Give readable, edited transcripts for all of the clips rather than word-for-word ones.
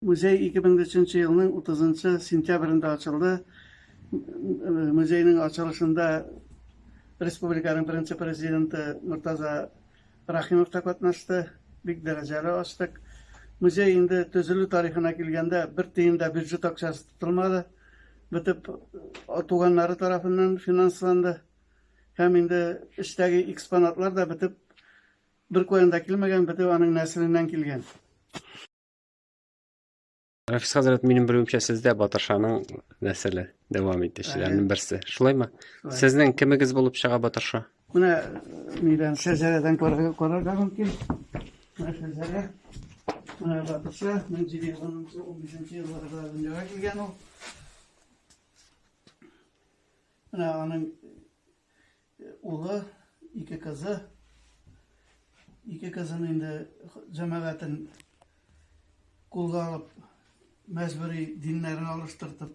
Müze 2003 yılının 30 sentyabrında açıldı. Müzenin açılışında Respublikanın birinci prezidenti Murtaza Rahimov da katnaştı. Büyük dereceli açtık. Müze indi tözülü tarihine gelgende bir tiyinde büdjet akçası tutulmadı. Bitip tuganları tarafından finanslandı. Hem indi işteki eksponatlar da bitip bir koyunda kelmegen bitip onun neslinden kelgen. Rafis Hazret benim bildiğimçe sizde Batır Şah'ın nesili devam ettiğilerinin birisi. Şulay mı? Sizden kimigiz bulup şağa Batır Şah? Buna miden şecereden korar mümkün. Buna şecere. Buna Batırsa, Mecidi 15. yıllarda dünyaya gelgen o. Buna onun oğlu, iki kızı. İki kızın indi cemaatin kulga alıp mecburi dinlerini alıştırtıp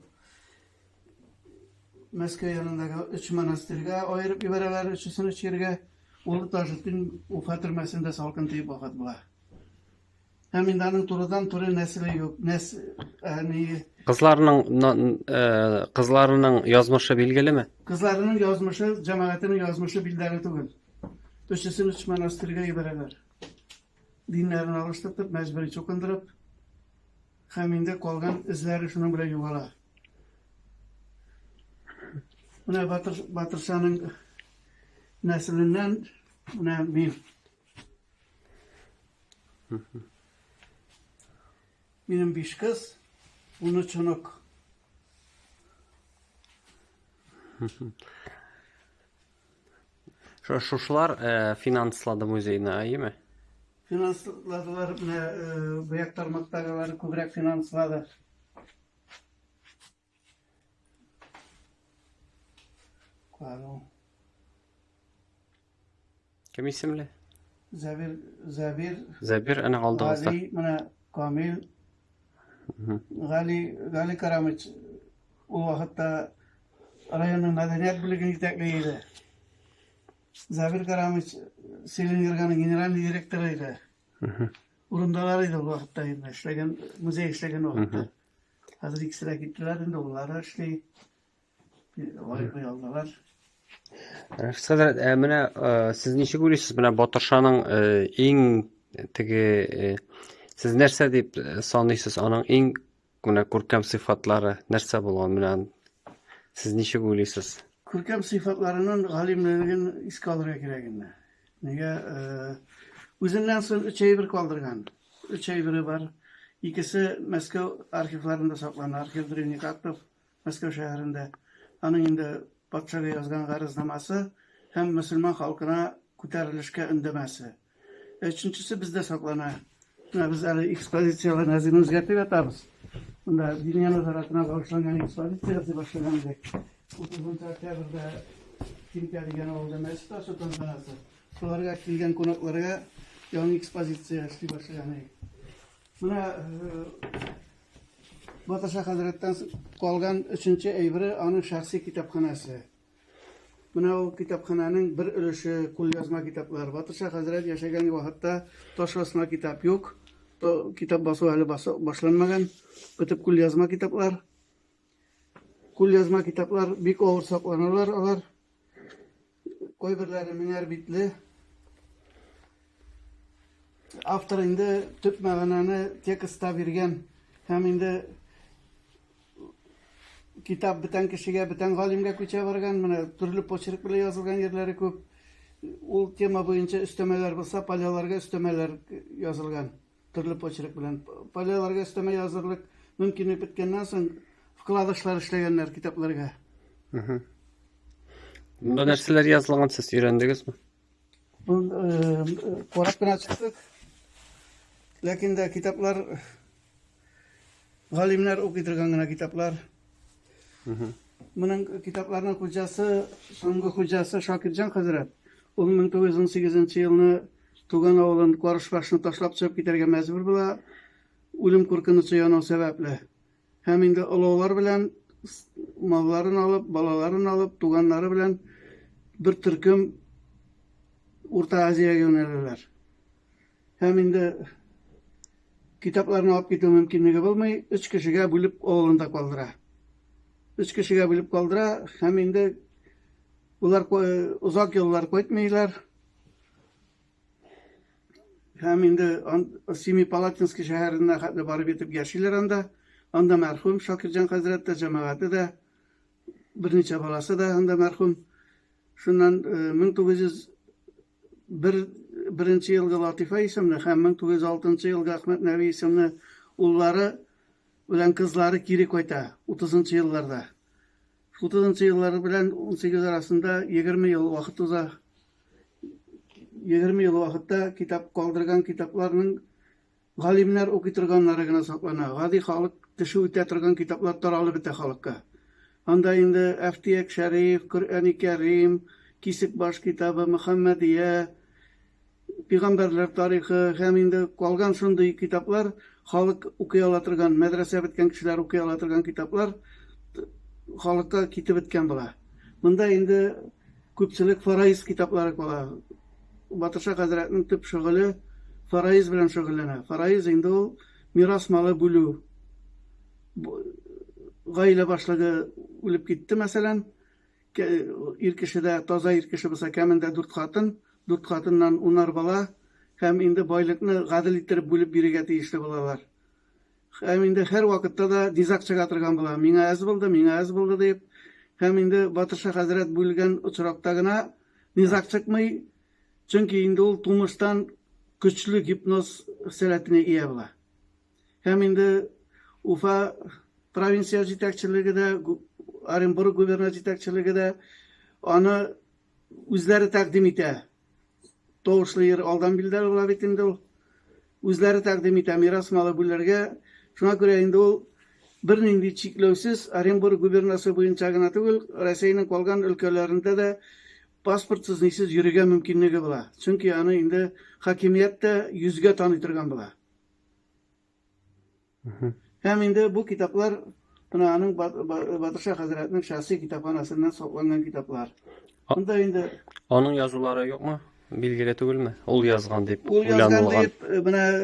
Moskva yanındaki 3 monastirga ayırıp ibareler üçüsünü içerge olu Taşıt'ın ufatırmasında salkıntıyı bakıt bular. Hem indanın turudan turu nesli yok. Kızlarının yazmışı bilgili mi? Kızlarının yazmışı, cemaatinin yazmışı bildiri tugul. Üçüsünü 3 monastirga ibareler. Dinlerini alıştırtıp mecburi çokundırıp Haminde kolgan izleri şunun bile yuvala. Buna Batır Şah'ın neslinden buna miyim. Benim 5 kız, bunu çonuk. Şuşlar finansladı müzeyini, iyi mi? Finansladılar, büyük tarmaktagaları kübrek finansladı. Kim isimli? Zabir, ana aldığınızda. Gali, Kamil, Gali Karamiç, o vakitte rayonun medeniyet bölümünü yitekliydi. Zabir Karamiç, Selin Yırgan'ın general direktörüydü. Urumdalarıydı o vakitte, müze işlegen o vakitte. Hazır ikisine gittiler, onlara işte oraya aldılar. Rafis Hazret, siz neçe görüyorsunuz? Batır Şah'ın siz nerse deyip sanıyorsunuz, onun en görkem sıfatları nerse bulgan? Siz neçe görüyorsunuz? Görkem sıfatlarının galimlerinin iz kaldırıyor gereğinde. Neye? Özünden sonra 3 bir kaldırgan. 3 biri var. İkisi Moskova arşivlerinde saklanır. Arşivleri Nikatov, Moskova şehrinde. Onun indi Batşaga yazgan gariznaması hem Müslüman halkına ko'tarilishga indamasi. Üçüncüsü bizde saklanır. Biz hali ekspozitsiyalar nazini o'zgartib yotamiz. Bunda Dünya nazoratına bağışlangan ekspozitsiyasi boshlanganidek 30 oktabrda Kimka degan oldi Mesut Sultonxonasi. Ularga kelgan qo'noqlarga yangi ekspozitsiya ishlay boshlagan. Buna Batır Şah Hazret'ten kalgan 3. eybiri onun şahsi kitapxonasi. Buna o kitapxonanın bir ülüşü kul yazma kitaplar. Batır Şah Hazret yaşagan vaqtda tosh basma kitap yok. Kitap basuv hali boshlanmagan. Bitib kul yazma kitaplar. Kul yazma kitaplar bek og'ir saqlanırlar. Ular qo'y birlari minar bitli. Avtor endi tüp ma'noni tekstda bergan. Hem indi kitap biten kişiye, biten galimge ko'cha borgan, turli pochrik bilan yozilgan yerlari ko'p. O tema bo'yicha üstemeler bo'lsa, palyalarga üstemeler yozilgan. Turli pochrik bilan. Palyalarga üsteme yozirlik mumkin bo'lib bitgandan so'ng vkladishlar ishlaganlar kitaplarga. Bunda narsalar yozilgan siz öğrendingizmi? Bu qarab qana chiqdik. Lekin de kitaplar galimler o'qidirgan kitaplar. Bunun kitaplarının so'nggi hujjasi Shokirjon Hazret. O 1918 yılını tugan o'g'lini qorish başını tashlab chiqib ketarga majbur bo'lib, o'lim qo'rqinuchi yonov sababli. Hem endi ulovlar bilan mollarini olib, bolalarini olib, tuganlari bilan bir turkum O'rta Aziyaga yo'naldilar. Hem endi kitaplarını alıp gitme mümkünligi bo'lmay 3 kishiga bo'lib o'g'lini qoldiradi. 3 kishiga bo'lib qoldiradi. Ham endi ular uzoq yo'llar qo'ymaydilar. Hem endi Semipalatinskiy shaharına borib yetib yashaylar anda marhum Shokirjon Hazrat jamoati da bir necha bolasi da anda marhum. Shundan 1901 yilgi Latifa ismli ham 1906 yilgi Ahmad Naviy ismli ullari bilan qizlari kiri qo'yta 30-yillarda. 30-yillar bilan 18 arasında 20 yil vaqt o'za 20 yıl vaqtda kitap qoldirgan kitaplarning g'olimlar o'qitirganlarigina saqlanadi. G'adi xalq tishi o'tatirgan kitaplar taralib bita xalqqa. Anda endi Aftiyak Sharif, Qur'oni Karim, Kisik bosh kitobi, Muhammadiya, Payg'ambarlar tarixi ham endi qolgan shunday kitaplar xalq o'qiy olatirgan, madrasa bitgan kishilar o'qiy olatirgan kitaplar xalqqa ketib bitgan bo'lar. Bunda endi ko'pchilik faraiz kitoblari qoladi. Batırşak Hazretinin tüp şog'uli faraiz bilan shug'ullanadi. Faraiz endi u miros moli bo'lu. G'oyla boshlig'i o'lib ketdi masalan, er kishida toza er kishi bo'lsa kamida 4 xotindan 10 bola ham endi boylikni g'adilittirib bo'lib biriga tegishli bo'lalar. Ham endi har vaqtda da dizaq chiqartirgan bo'lar. Menga az bo'ldi deb ham endi Batırşak Hazret bo'lgan uchroqdagina nizaq chiqmay. Çünkü endi u turmushdan kuchli hipnoz salatine ega bo'lar. Ham endi Ufa provinsiya yetakchiligida, Orenburg gubernator yetakchiligida onu o'zlari taqdim etadi. To'g'ri yer oldan bildilar ular endi o'zlari taqdim etadi miros moli bularga. Shuna ko'ra endi u bir ningdi cheklovsiz Orenburg gubernatori bo'yichagina tugul Rossiyaning qolgan o'lkalarida da pasportsiz nisiz yürüge mümkünlüğü bula. Çünkü yani indi hakimiyette yüzge tanıtırgan bula. Hem indi bu kitaplar Pınar'ın Batırşak Hazretinin şahsi kitaphanasından saklangan kitaplar. Bunda indi Onun yazıları yok mu? Bilgili değil mi? Ol yazgan deyip. ol yazgan deyip buna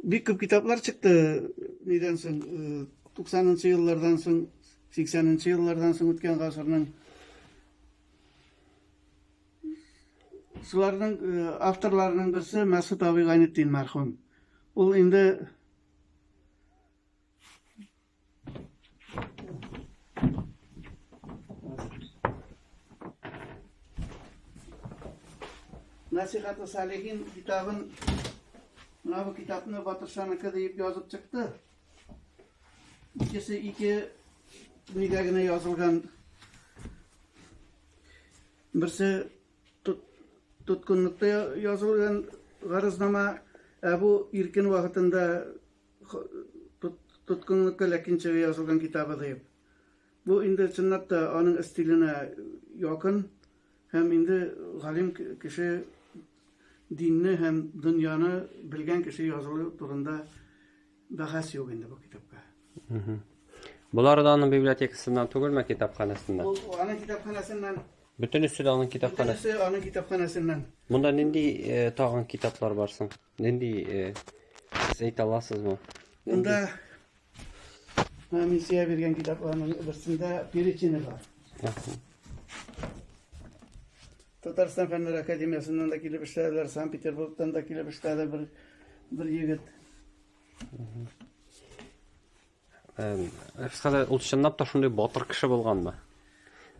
bir küp kitaplar çıktı. Neden so'ng 90'ncı yıllardan so'ng 80'ncı yıllardan so'ng o'tgan asırның Sularning avtorlarining birisi Mas'ud Abi G'ayniddin marhum. U endi Nasihat-ı Salihin kitabın bu kitabını Batırşan'ınki deyip yazıp çıktı. İkisi iki nigagina yazılgan. Birisi tutkunlukta yazılgan g'ariznoma bu erkin vaqtida tutkunlikka lakinchaga yozilgan kitobi deb. Bu endi chinnatda uning stiline yaqin ham endi g'alim kishi dinni ham dunyoni bilgan kishi yozuvi turida bahas yo'q endi bu kitobga. Bular da onun bibliotekasidan tugilma kitapxonasidan. Bu onun kitapxonasidan. Bütün üstü de onun kitapxonasi. Bütün onun kitapxonasidan. Bunda nindi tağın kitaplar varsın? Nindi siz ayta alasızmı? Bunda Hamisiye bergen kitaplarının birisinde Perichini var. Tatarstan Fenler Akademiyasından da kelip işlediler, Sankt Peterburg'dan da kelip işledi bir yigit. Kısaca ulçanlap da şunday batır kişi bolgan mı?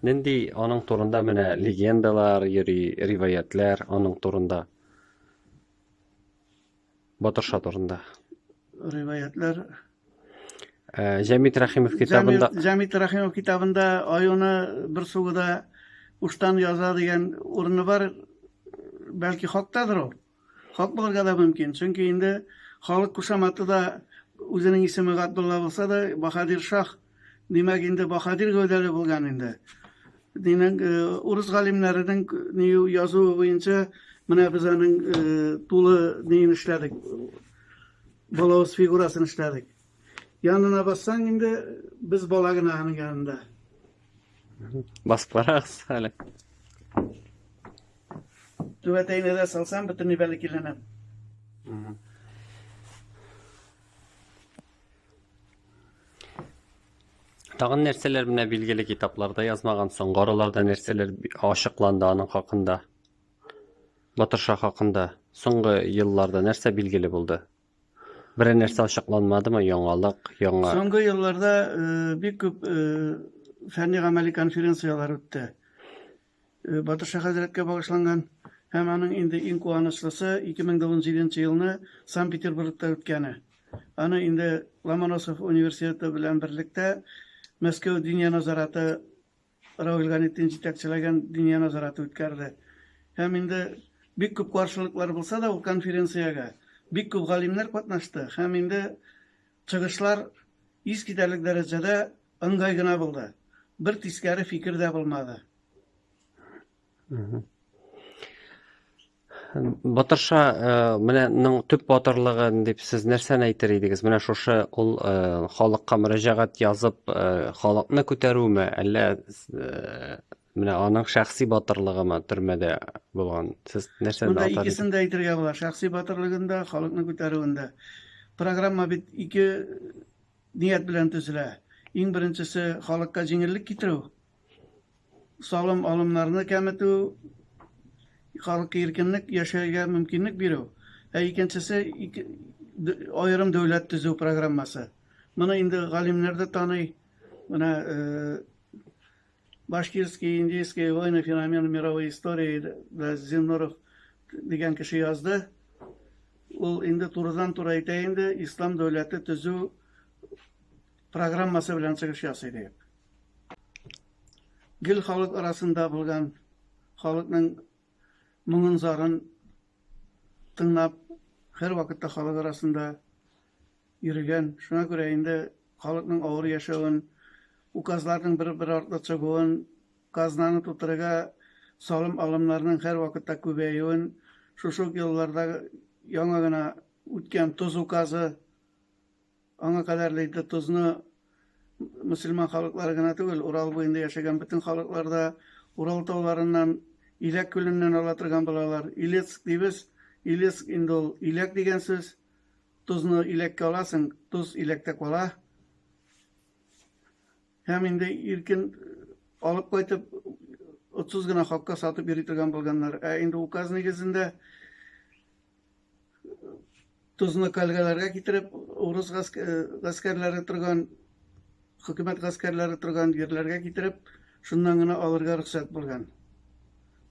Nindi onun turunda mene legendalar, rivayetler onun turunda. Batırşa turunda. Rivayetler. Cemit Rahimov kitabında. Cemit Rahimov kitabında ayını bir suğuda uçtan yazar degan o'rni var. Belki xalqdadir o. Xalq bo'lga da mumkin. Çünkü endi xalq kushamatida o'zining ismi Abdullah bo'lsa da Bahadir Shoh demak endi Bahadir g'o'dali bo'lgan endi. Dening urus g'olimlarining yozuvi bo'yicha mana bizning to'li neyni ishladik. Bolos figurasini ishladik. Yanına bassang endi biz bolagina yanında. Basıqlara hali. Tüveteyine de salsam bütün belirkilenem. Tagın nerseler bilen bilgili kitaplarda yazmagan soň garalarda nerseler aşyklandy anyň hakynda. Batyr Şah hakynda soňky ýyllarda nerse bilgili boldy? Bir nerse aşyklanmadymy? Ýoňalyk, ýoňa. Soňky ýyllarda bir köp fenni gameli konferensiýalar ötdi. Batyr Şah Hazretke bagyşlangan hem anyň indi iň kuwanyçlysy 2009-njy ýylyny Sankt-Peterburgda ötkeni. Ana indi Lomonosov Üniversiteti bilen birlikde Moskwa Dünýä Nazaraty Raul Ganettin jetekçilegen Dünýä Nazaraty ötkerdi. Hem indi bir köp garşylyklar bolsa da o konferensiýaga bir köp galimler gatnaşdy. Hem indi çygyşlar iskiderlik derejede ыңгайгына boldy. Bir tiskari fikir de bolmady. Batyr Şah meneň tüp batyrlygy diýip siz nerseni aýtar ediňiz? Mene şoşa ul halykka mürajaat ýazyp halykny köterүүme, elle mene anyň şahsy batyrlygymy türmede bolgan? Siz nerseni Bunda aýtar? ikisini de aýtyrga bolar. Şahsy batyrlygynda, halykny köterүүnde. Programma bit iki niyet bilen tüzüle. Iň birinçisi halykka jiňillik getirew. Salym alymlaryny kämetүү, halykka erkinlik ýaşaýarga mümkinlik berew. Ikincisi aýrym döwlet tüzүү programmasy. Muny indi galimler de tanyy. Muna Башкирский, индийский войны, феномен мировой истории да Зиннуров деген киши язды. Ул инде турыдан тура әйтәйинде ислам дәүләте төзү программасы белән чыгыш ясый дип. Гел халык арасында булган халыкның моңын зарын тыңлап, һәр вакытта халык арасында йөргән. Шуңа күрә инде халыкның авыр яшәвен, ukazlarning bir ortda чыгуын, казнаны тутырга салым алымларының һәр вакытта күбәйүен, шушы елларда яңа гына үткән тоз указы, аңа кадәрле тозны мөселман халыклары гына түгел, Урал буенда яшәгән бөтен халыкларда Урал тауларыннан, Иләк күленнән ала торган балалар. Илецк дибез, Илецк инде ул Иләк дигән сүз, тозны Иләккә аласың, тоз Иләктә кала. Hem indi irkin alıp koytup 30 gına hakka satıp yürütürgen bulganlar. Indi ukaz negizinde tuzunu kalgalarga getirip Urus gaskerleri turgan, hükümet gaskerleri turgan yerlerge getirip şundan gına alırga ruhsat bulgan.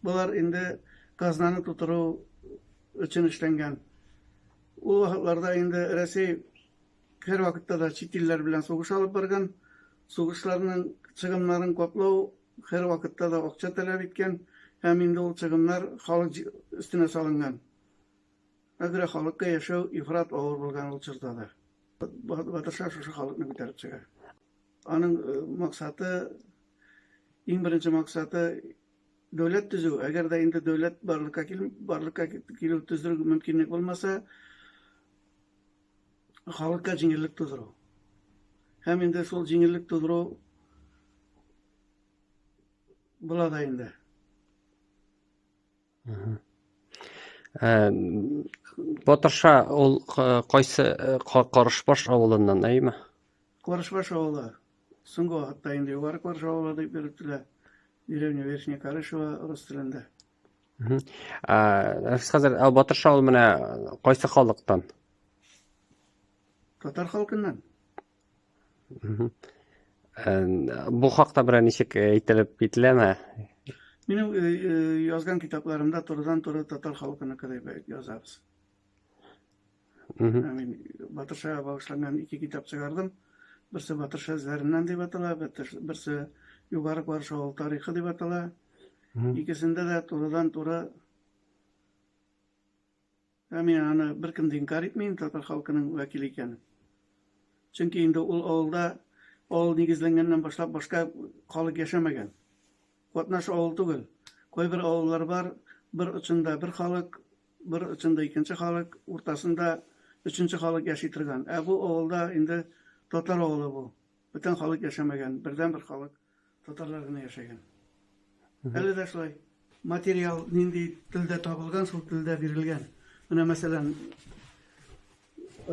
Bular indi gaznanı tuturu için işlengen. O vakitlarda indi Resi her vakitte da çit iller bilen soğuş alıp bargan. Soğuşlarının çığımların koplağı her vakitte da okça talep etken, hem indi ol çığımlar halık üstüne salıngan. Agre halıkka yaşav ifrat ağır bulgan ol çırtada. Batyr Şah şu halıkны көтәреп чыга. Aның maksatı, iň birinci maksatı döwlet tüzүү. Eger de indi döwlet barlykka kilew tüzürük mümkinlik bolmasa, halykka jiňirlik tuzuru. Hem indi sol jiňirlik tuzuru bulada indi. Batyr Şah ol gaýsy Qarışbaş awulundan aýmy? Qarışbaş awulu. Soňgo hatda indi ýogary Qarış awulu diýip beripdiler. Dеревня Верхняя Карышева rus tilinde. Siz hazır Batyr Şah awul mene gaýsy halykdan? Tatar halkından. Bu hakda bir nişik eýtilip bitleme? Benim yazgan kitaplarımda turdan tura Tatar halkını kadar yazarız. Yani Batyr Şah'a bağışlanan iki kitap çıkardım. Birisi Batyr Şah izlerinden diye atıla, birisi Ýogary Qarış awul tarihi diye atıla. İkisinde de turdan tura yani bir kimde inkar etmeyin Tatar halkının vekili eken. Çünkü indi ol awulda awul negizlengenden başlap başka halyk yaşamagan. Gatnaş awul tugul. Koy bir awullar var, bir içinde bir halyk, bir içinde ikinci halyk, ortasında üçüncü halyk yaşaytyrgan. Bu awulda indi Tatar awulu bu. Bütün halyk yaşamagan, birden bir halyk Tatarlar gına yaşagan. Hele de şulay material nindi tilde tapılgan, şol tilde berilgen. Mine meselen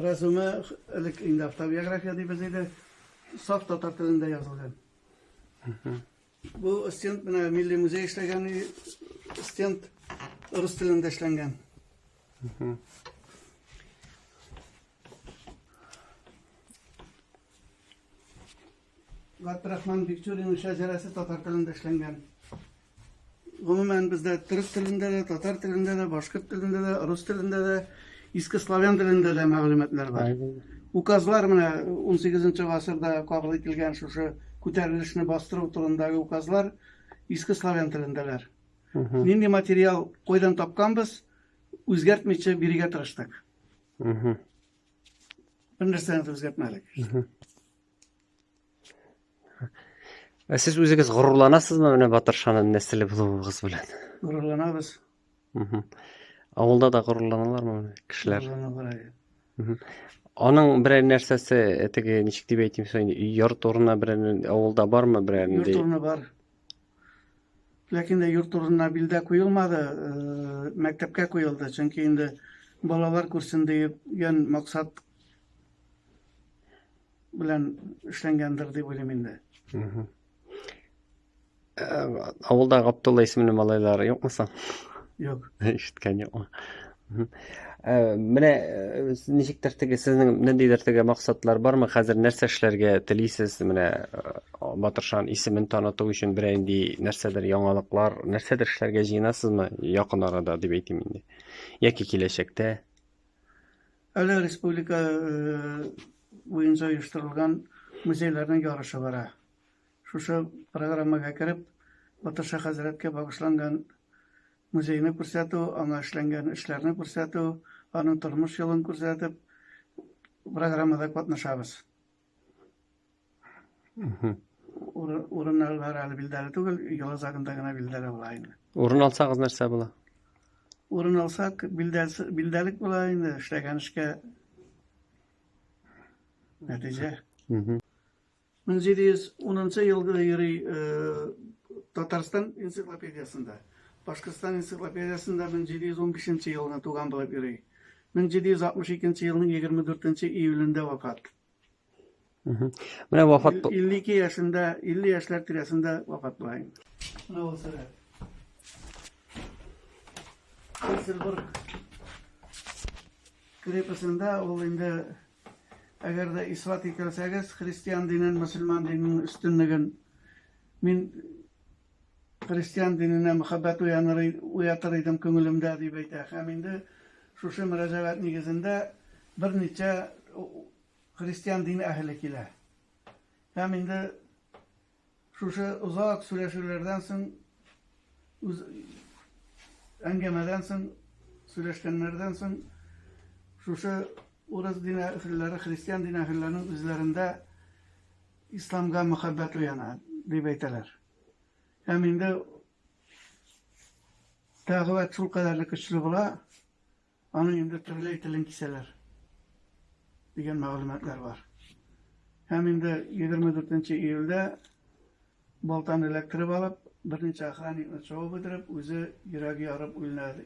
Razuma indi avtobiyografiya diýip bizde saf Tatar tilinde yazılgan. Bu stent bana Milli Müze işlegan, stent Rus tilinde işlengen. Abdurrahman Bikçuri'nin şeceresi Tatar tilinde işlengen. Umumen bizde Türk tilinde de, Tatar tilinde de, Başkurt tilinde de, Rus tilinde de, eski Slavyan tilinde de malumatlar var. Ukazlar mına 18. asırda kabul edilgen şu ko'tarilishni bostirish turindagi ukazlar eski Slavyan tilindeler. Nindi material qo'ydan topganmiz, o'zgartmaycha biriga tirishdik. Bir narsani o'zgartmadik. Siz o'zingiz g'ururlanasizmi mana Batirshani nasli bo'lug'ingiz bilan? G'ururlanamiz. Avulda da g'ururlanalarmi mana kishilar? G'ururlanamiz. Onun biror narsasi atigi nechik deb aytayim so'ng yurt o'rni bir avulda bormi bir Yurt o'rni bor. Lekin de yurt o'rnina bilda qo'yilmadi, maktabga qo'yildi. Chunki endi bolalar ko'rsin degan maqsad bilan ishlangandir deb o'ylayman endi. Avulda Abdulla ismli malaylar yo'qmisa? Yo'q. Eshitgan yo'qman. Mana nechikdir sizning nindaydir maqsadlar bormi? Hozir narsa ishlarga tilaysiz? Mana Batirshan ismini tanıtу uchun brandiy narsadir, yangiliklar, narsadir ishlarga jinasizmi yaqin orada deb aytayim endi. Yoki kelajakda? Hali respublika bo'yicha uyushtirilgan muzeylarning yorishi bor. Shu programmaga kirib, Batirshah Hazratga bag'ishlangan muzeyni ko'rsatuv, anga ishlangan ishlarni ko'rsatuv, uning turmush yo'lini ko'rsatib, programmada qatnashamiz. O'rinlar hali bildiri tugul, yolg'izag'indagina bildiri bo'laydi. O'rin olsangiz narsa bo'ladi? O'rin olsak, bildalik bo'laydi, ishlagan ishga natija. 1710 yılı Tatarstan ensiklopediyasında, Başkistan ensiklopediyasında 1715 yılına tuğan bulup yürüy. 1762 yılının 24 Eylül'ünde vefat. Mana vafot 52 yaşında, 50 yaşlar tirasında vefat bulayım. Ne olsa da. Silburg krepasında oğlunda agar da isbat etilsangiz, Hristiyan dinin, Müslüman dininin üstünlüğün, men Hristiyan dinine muhabbat uyatar edim ko'nglimda deb aytadi. Ham endi shu murojaat negizida bir necha Hristiyan dini ahli kelar. Ham endi shu uzoq so'rashuvlardan so'ng, angamadan so'ng, so'rashganlardan so'ng shu Uruz dini ahillari, Hristiyan dini ahillarining o'zlarida islomga muhabbat uyanadi deb aytadilar. Ham endi tag'vat shu qadarli kuchli bo'ladi, uni endi turli tilin kisalar degan ma'lumotlar bor. Ham endi 24 iyulda boltani elektrib olib, bir necha охранникni chavib o'tirib, o'zi yuragi yorib o'lnadi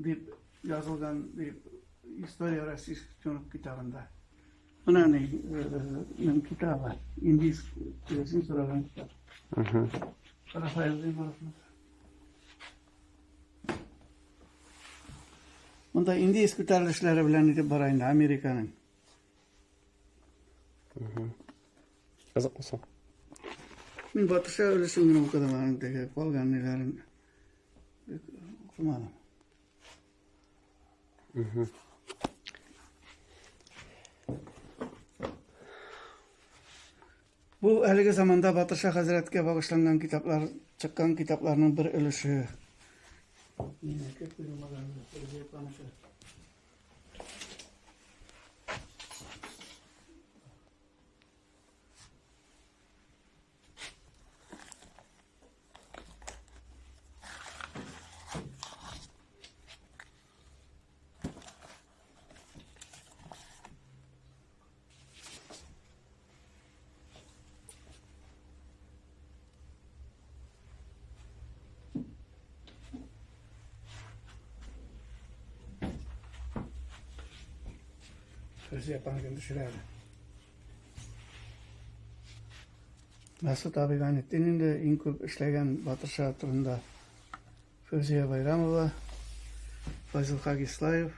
deb yozilgan deb История российских kitabında. Buna ne? Kitabı. İngiliz resim soran kitap. Rafael Zemmour'un. Bunda İngiliz ko'tarilishlar bilan etib boraydi Amerikaning. Qiziqmisan? Men Batirshah o'lishini o'qidim, qolganlarini o'qimadim. Bu haligi zamonda Batirshah Hazratga bag'ishlangan kitoblar, chiqqan kitoblarning bir ulushi. Şöyle yapan düşürerdi. Mesut abi Ganettin'in de en köp işlegen Batır Şahatırı'nda Fevziye Bayramova, Fazıl Kagislayev,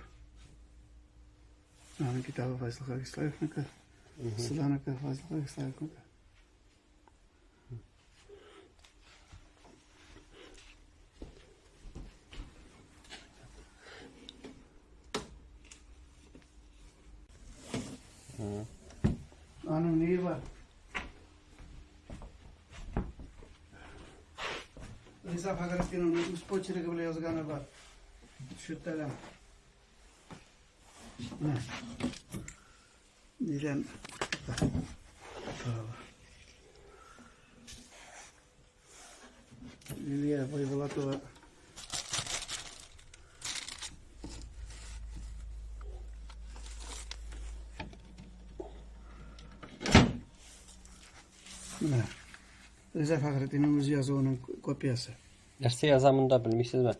yani kitabı Fazıl Kagislayev'niki, Sılan'niki Fazıl Kagislayev'niki. Onun neyi var? Rıza Fagrettin'in uspoçilik bile yazganı var. Şu telem. Ne? Dilen. Lilia Baybalatova. Ne? Rıza Fagrettin'in öz yazıonun kopyası. Нәрсе язамында білмейсізбі?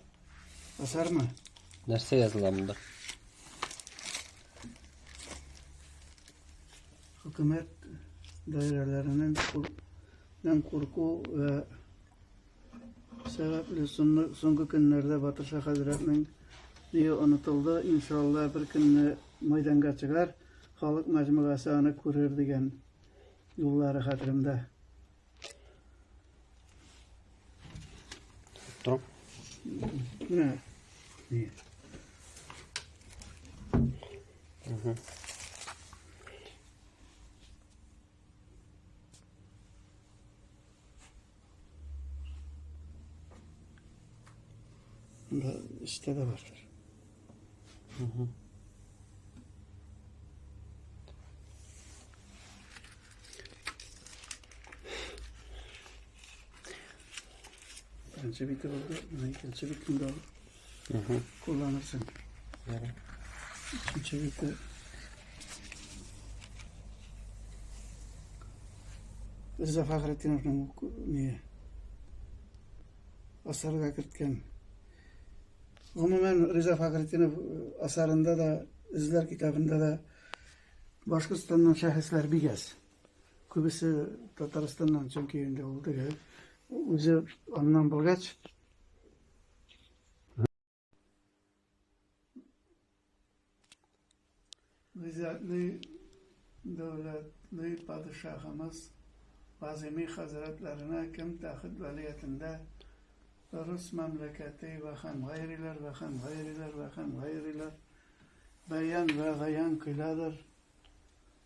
Asar mı? Нәрсе yazılamında? Hükümet dairelerinin korku ve sebeple sonraki günlerde Batır Şah Hazretlerinin diye unutuldu. İnşallah bir gün meydana çıkar. Halk mecmuası onu görür diyen yolları hatırımda. Durun. Ne? Niye? Bunda sitede vardır. Birinci bitir oldu, ikinci bitir oldu. Kullanırsın. Evet. Üçüncü bitir. Rıza Fagrettin'in niye? Asarıga kirtken. Umumen Rıza Fagrettin'in asarında da, izler kitabında da Başkırstan'dan şahıslar bir gez. Kübisi Tataristan'dan çünkü indi oldu ki. Özü ondan bulgaç. Vizatli devletli padişahımız Azami Hazretlerine kim tahit veliyetinde Rus memleketi ve hem gayriler beyan ve gayan kıladır.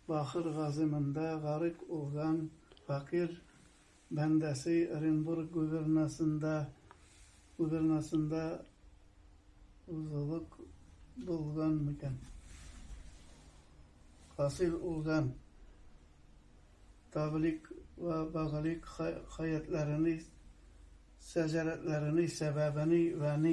Bakır gazımında garik olgan fakir bendesi Erinburg gubernasında uzuluk bulgan mıkan. Hasil olgan tabilik ve bağlılık hayatlarını, secaretlerini, sebebini ve